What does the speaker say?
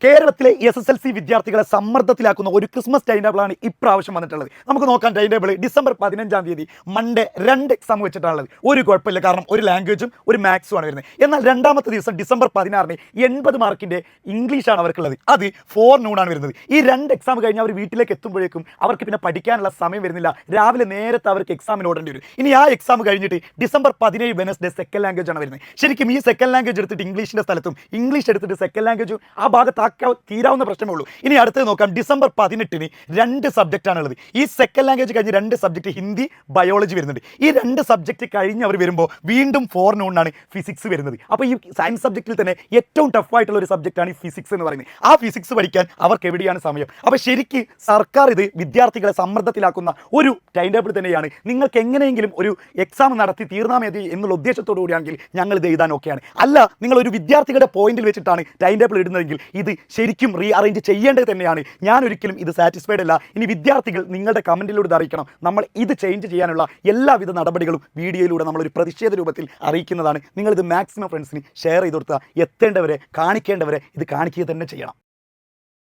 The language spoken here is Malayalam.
കേരളത്തിലെ SSLC വിദ്യാർത്ഥികളെ സമ്മർദ്ദത്തിലാക്കുന്ന ഒരു ക്രിസ്മസ് ടൈം ടേബിളാണ് ഇപ്രാവശ്യം വന്നിട്ടുള്ളത്. നമുക്ക് നോക്കാം ടൈം ടേബിൾ. ഡിസംബർ 15-ാം തീയതി മൺഡേ 2 എക്സാം വെച്ചിട്ടാണുള്ളത്. ഒരു കുഴപ്പമില്ല, കാരണം ഒരു ലാംഗ്വേജും ഒരു മാത്സും ആണ് വരുന്നത്. എന്നാൽ രണ്ടാമത്തെ ദിവസം ഡിസംബർ 16-ന് 80 മാർക്കിന്റെ ഇംഗ്ലീഷാണ് അവർക്കുള്ളത്. അത് 4 noon വരുന്നത്. ഈ 2 എക്സാം കഴിഞ്ഞ് അവർ വീട്ടിലേക്ക് എത്തുമ്പോഴേക്കും അവർക്ക് പിന്നെ പഠിക്കാനുള്ള സമയം വരുന്നില്ല. രാവിലെ നേരത്തെ അവർക്ക് എക്സാമിന് ഓടേണ്ടി വരും. ഇനി ആ എക്സാം കഴിഞ്ഞിട്ട് ഡിസംബർ 17 വെനസ്ഡേ സെക്കൻഡ് ലാംഗ്വേജ് ആണ് വരുന്നത്. ശരിക്കും ഈ സെക്കൻഡ് ലാംഗ്വേജ് എടുത്തിട്ട് ഇംഗ്ലീഷിന്റെ സ്ഥലത്തും ഇംഗ്ലീഷ് എടുത്തിട്ട് സെക്കൻഡ് ലാംഗ്വേജും ആ ഭാഗത്ത് തീരാവുന്ന പ്രശ്നമേ ഉള്ളൂ. ഇനി അടുത്തത് നോക്കാം. ഡിസംബർ 18-ന് 2 സബ്ജക്റ്റ് ആണുള്ളത്. ഈ സെക്കൻഡ് ലാംഗ്വേജ് കഴിഞ്ഞ് 2 സബ്ജക്റ്റ് ഹിന്ദി, ബയോളജി വരുന്നുണ്ട്. ഈ 2 സബ്ജക്റ്റ് കഴിഞ്ഞ് അവർ വരുമ്പോൾ വീണ്ടും 4 noon ഫിസിക്സ് വരുന്നത്. അപ്പോൾ ഈ സയൻസ് സബ്ജക്റ്റിൽ തന്നെ ഏറ്റവും ടഫ് ആയിട്ടുള്ള ഒരു സബ്ജക്റ്റാണ് ഈ ഫിസിക്സ് എന്ന് പറയുന്നത്. ആ ഫിസിക്സ് പഠിക്കാൻ അവർക്ക് എവിടെയാണ് സമയം? അപ്പോൾ ശരിക്ക് സർക്കാർ ഇത് വിദ്യാർത്ഥികളെ സമ്മർദ്ദത്തിലാക്കുന്ന ഒരു ടൈം ടേബിൾ തന്നെയാണ്. നിങ്ങൾക്ക് എങ്ങനെയെങ്കിലും ഒരു എക്സാം നടത്തി തീർന്നാൽ മതി എന്നുള്ള ഉദ്ദേശത്തോടു കൂടിയാണെങ്കിൽ ഞങ്ങൾ ഇത് എഴുതാൻ ഓക്കെയാണ്. അല്ല, നിങ്ങൾ ഒരു വിദ്യാർത്ഥികളുടെ പോയിന്റിൽ വെച്ചിട്ടാണ് ടൈം ടേബിൾ ഇടുന്നതെങ്കിൽ ഇത് ശരിക്കും റീ അറേഞ്ച് ചെയ്യേണ്ടത് തന്നെയാണ്. ഞാൻ ഒരിക്കലും ഇത് സാറ്റിസ്ഫൈഡ് അല്ല. ഇനി വിദ്യാർത്ഥികൾ നിങ്ങളുടെ കമൻറ്റിലൂടെ അറിയിക്കണം. നമ്മൾ ഇത് ചേഞ്ച് ചെയ്യാനുള്ള എല്ലാവിധ നടപടികളും വീഡിയോയിലൂടെ നമ്മളൊരു പ്രതിഷേധ രൂപത്തിൽ അറിയിക്കുന്നതാണ്. നിങ്ങളിത് മാക്സിമം ഫ്രണ്ട്സിന് ഷെയർ ചെയ്ത് കൊടുത്താൽ എത്തേണ്ടവരെ, കാണിക്കേണ്ടവരെ ഇത് കാണിക്കുക തന്നെ ചെയ്യണം.